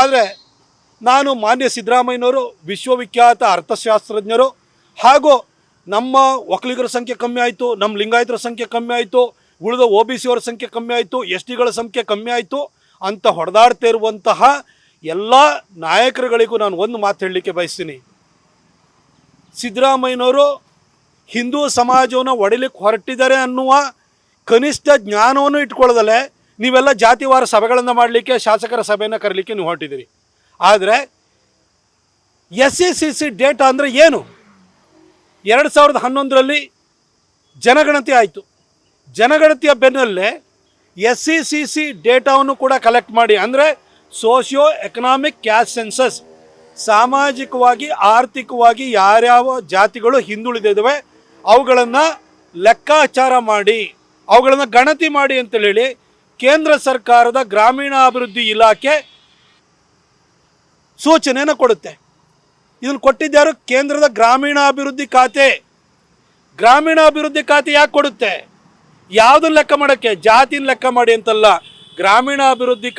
ಆದರೆ ನಾನು ಮಾನ್ಯ ಸಿದ್ದರಾಮಯ್ಯನವರು ವಿಶ್ವವಿಖ್ಯಾತ ಅರ್ಥಶಾಸ್ತ್ರಜ್ಞರು, ಹಾಗೂ ನಮ್ಮ ಒಕ್ಕಲಿಗರ ಸಂಖ್ಯೆ ಕಮ್ಮಿ ಆಯಿತು, ನಮ್ಮ ಲಿಂಗಾಯತರ ಸಂಖ್ಯೆ ಕಮ್ಮಿ ಆಯಿತು, ಉಳಿದ OBC ಅವರ ಸಂಖ್ಯೆ ಕಮ್ಮಿ ಆಯಿತು, STಗಳ ಸಂಖ್ಯೆ ಕಮ್ಮಿ ಆಯಿತು ಅಂತ ಹೊಡೆದಾಡ್ತಾ ಇರುವಂತಹ ಎಲ್ಲ ನಾಯಕರುಗಳಿಗೂ ನಾನು ಒಂದು ಮಾತು ಹೇಳಲಿಕ್ಕೆ ಬಯಸ್ತೀನಿ. ಸಿದ್ದರಾಮಯ್ಯನವರು ಹಿಂದೂ ಸಮಾಜವನ್ನು ಒಡಿಲಿಕ್ಕೆ ಹೊರಟಿದ್ದಾರೆ ಅನ್ನುವ ಕನಿಷ್ಠ ಜ್ಞಾನವನ್ನು ಇಟ್ಕೊಳ್ಳದಲ್ಲೇ ನೀವೆಲ್ಲ ಜಾತಿವಾರ ಸಭೆಗಳನ್ನು ಮಾಡಲಿಕ್ಕೆ, ಶಾಸಕರ ಸಭೆಯನ್ನು ಕರೀಲಿಕ್ಕೆ ನೀವು ಹೊರಟಿದ್ದೀರಿ. ಆದರೆ SCCC ಡೇಟಾ ಅಂದರೆ ಏನು? 2011ರಲ್ಲಿ ಜನಗಣತಿ ಆಯಿತು. ಜನಗಣತಿಯ ಬೆನ್ನಲ್ಲೇ SCCC ಡೇಟಾವನ್ನು ಕೂಡ ಕಲೆಕ್ಟ್ ಮಾಡಿ, ಅಂದರೆ ಸೋಷಿಯೋ ಎಕನಾಮಿಕ್ ಕ್ಯಾಸ್ಟ್ ಸೆನ್ಸಸ್, ಸಾಮಾಜಿಕವಾಗಿ ಆರ್ಥಿಕವಾಗಿ ಯಾರ್ಯಾವ ಜಾತಿಗಳು ಹಿಂದುಳಿದಿದ್ದಾವೆ ಅವುಗಳನ್ನು ಲೆಕ್ಕಾಚಾರ ಮಾಡಿ, ಅವುಗಳನ್ನು ಗಣತಿ ಮಾಡಿ ಅಂತೇಳಿ ಕೇಂದ್ರ ಸರ್ಕಾರದ ಗ್ರಾಮೀಣಾಭಿವೃದ್ಧಿ ಇಲಾಖೆ ಸೂಚನೆಯನ್ನು ಕೊಡುತ್ತೆ. ಇದನ್ನು ಕೊಟ್ಟಿದ್ಯಾರು? ಕೇಂದ್ರದ ಗ್ರಾಮೀಣಾಭಿವೃದ್ಧಿ ಖಾತೆ. ಗ್ರಾಮೀಣಾಭಿವೃದ್ಧಿ ಖಾತೆ ಯಾಕೆ ಕೊಡುತ್ತೆ? ಯಾವುದನ್ನು ಲೆಕ್ಕ ಮಾಡೋಕ್ಕೆ? ಜಾತಿನ ಲೆಕ್ಕ ಮಾಡಿ ಅಂತಲ್ಲ. ಗ್ರಾಮೀಣಾಭಿವೃದ್ಧಿ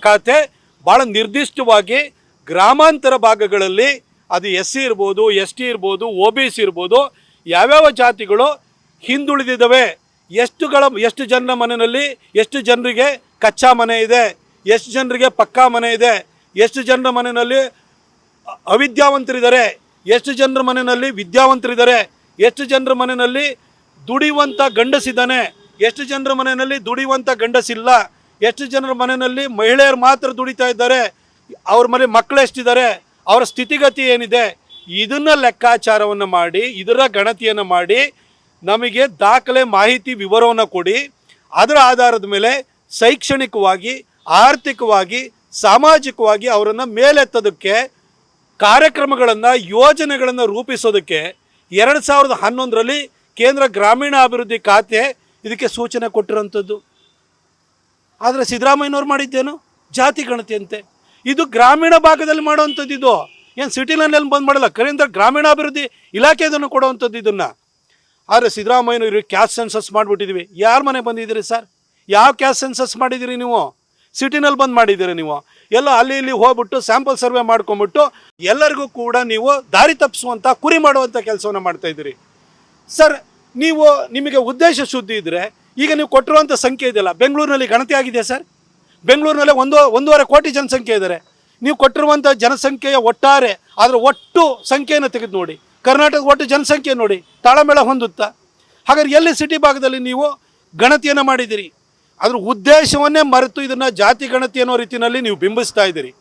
ಖಾತೆ ಭಾಳ ನಿರ್ದಿಷ್ಟವಾಗಿ ಗ್ರಾಮಾಂತರ ಭಾಗಗಳಲ್ಲಿ, ಅದು SC ಇರ್ಬೋದು, ST ಇರ್ಬೋದು, OBC ಇರ್ಬೋದು, ಯಾವ್ಯಾವ ಜಾತಿಗಳು ಹಿಂದುಳಿದಿದ್ದಾವೆ, ಎಷ್ಟು ಜನರ ಮನೆಯಲ್ಲಿ ಎಷ್ಟು ಜನರಿಗೆ ಕಚ್ಚಾ ಮನೆ ಇದೆ, ಎಷ್ಟು ಜನರಿಗೆ ಪಕ್ಕಾ ಮನೆ ಇದೆ, ಎಷ್ಟು ಜನರ ಮನೆಯಲ್ಲಿ ಅವಿದ್ಯಾವಂತರಿದ್ದಾರೆ, ಎಷ್ಟು ಜನರ ಮನೆಯಲ್ಲಿ ವಿದ್ಯಾವಂತರಿದ್ದಾರೆ, ಎಷ್ಟು ಜನರ ಮನೆಯಲ್ಲಿ ದುಡಿಯುವಂಥ ಗಂಡಸಿದ್ದಾನೆ, ಎಷ್ಟು ಜನರ ಮನೆಯಲ್ಲಿ ದುಡಿಯುವಂಥ ಗಂಡಸಿಲ್ಲ, ಎಷ್ಟು ಜನರ ಮನೆಯಲ್ಲಿ ಮಹಿಳೆಯರು ಮಾತ್ರ ದುಡಿತಾ ಇದ್ದಾರೆ, ಅವ್ರ ಮನೆ ಮಕ್ಕಳು ಎಷ್ಟಿದ್ದಾರೆ, ಅವರ ಸ್ಥಿತಿಗತಿ ಏನಿದೆ, ಇದನ್ನು ಲೆಕ್ಕಾಚಾರವನ್ನು ಮಾಡಿ, ಇದರ ಗಣತಿಯನ್ನು ಮಾಡಿ ನಮಗೆ ದಾಖಲೆ ಮಾಹಿತಿ ವಿವರವನ್ನು ಕೊಡಿ. ಅದರ ಆಧಾರದ ಮೇಲೆ ಶೈಕ್ಷಣಿಕವಾಗಿ, ಆರ್ಥಿಕವಾಗಿ, ಸಾಮಾಜಿಕವಾಗಿ ಅವರನ್ನು ಮೇಲೆತ್ತೋದಕ್ಕೆ ಕಾರ್ಯಕ್ರಮಗಳನ್ನು, ಯೋಜನೆಗಳನ್ನು ರೂಪಿಸೋದಕ್ಕೆ 2011ರಲ್ಲಿ ಕೇಂದ್ರ ಗ್ರಾಮೀಣಾಭಿವೃದ್ಧಿ ಖಾತೆ ಇದಕ್ಕೆ ಸೂಚನೆ ಕೊಟ್ಟಿರೋಂಥದ್ದು. ಆದರೆ ಸಿದ್ದರಾಮಯ್ಯನವ್ರು ಮಾಡಿದ್ದೇನು? ಜಾತಿ ಗಣತಿಯಂತೆ. ಇದು ಗ್ರಾಮೀಣ ಭಾಗದಲ್ಲಿ ಮಾಡುವಂಥದ್ದು. ಇದು ಏನು ಸಿಟಿನಲ್ಲಿ ಬಂದು ಮಾಡಲ್ಲ. ಕೇಂದ್ರ ಗ್ರಾಮೀಣಾಭಿವೃದ್ಧಿ ಇಲಾಖೆ ಇದನ್ನು ಕೊಡುವಂಥದ್ದು ಇದನ್ನು. ಆದರೆ ಸಿದ್ದರಾಮಯ್ಯನವರು ಕ್ಯಾಸ್ಟ್ ಸೆನ್ಸಸ್ ಮಾಡಿಬಿಟ್ಟಿದ್ವಿ. ಯಾರ ಮನೆ ಬಂದಿದ್ದೀರಿ ಸರ್? ಯಾವ ಕ್ಯಾಸ್ಟ್ ಸೆನ್ಸಸ್ ಮಾಡಿದ್ದೀರಿ ನೀವು? ಸಿಟಿನಲ್ಲಿ ಬಂದು ಮಾಡಿದ್ದೀರಿ ನೀವು? ಎಲ್ಲ ಅಲ್ಲಿ ಇಲ್ಲಿ ಹೋಗ್ಬಿಟ್ಟು ಸ್ಯಾಂಪಲ್ ಸರ್ವೆ ಮಾಡ್ಕೊಂಬಿಟ್ಟು ಎಲ್ಲರಿಗೂ ಕೂಡ ನೀವು ದಾರಿ ತಪ್ಪಿಸುವಂಥ, ಕುರಿ ಮಾಡುವಂಥ ಕೆಲಸವನ್ನು ಮಾಡ್ತಾಯಿದ್ದೀರಿ ಸರ್. ನಿಮಗೆ ಉದ್ದೇಶ ಶುದ್ಧಿ ಇದ್ದರೆ ಈಗ ನೀವು ಕೊಟ್ಟಿರುವಂಥ ಸಂಖ್ಯೆ ಇದೆಯಲ್ಲ, ಬೆಂಗಳೂರಿನಲ್ಲಿ ಗಣತಿ ಆಗಿದೆ ಸರ್. ಬೆಂಗಳೂರಿನಲ್ಲಿ 1.5 ಕೋಟಿ ಜನಸಂಖ್ಯೆ ಇದ್ದಾರೆ. ನೀವು ಕೊಟ್ಟಿರುವಂಥ ಜನಸಂಖ್ಯೆಯ ಒಟ್ಟಾರೆ ಅದರ ಒಟ್ಟು ಸಂಖ್ಯೆಯನ್ನು ತೆಗೆದು ನೋಡಿ, ಕರ್ನಾಟಕದ ಒಟ್ಟು ಜನಸಂಖ್ಯೆ ನೋಡಿ, ತಾಳಮೇಳ ಹೊಂದುತ್ತಾ? ಹಾಗಾದ್ರೆ ಎಲ್ಲಿ ಸಿಟಿ ಭಾಗದಲ್ಲಿ ನೀವು ಗಣತಿಯನ್ನು ಮಾಡಿದ್ದೀರಿ? ಅದ್ರ ಉದ್ದೇಶವನ್ನೇ ಮರೆತು ಇದನ್ನು ಜಾತಿ ಗಣತಿ ಅನ್ನೋ ರೀತಿಯಲ್ಲಿ ನೀವು ಬಿಂಬಿಸ್ತಾ ಇದ್ದೀರಿ.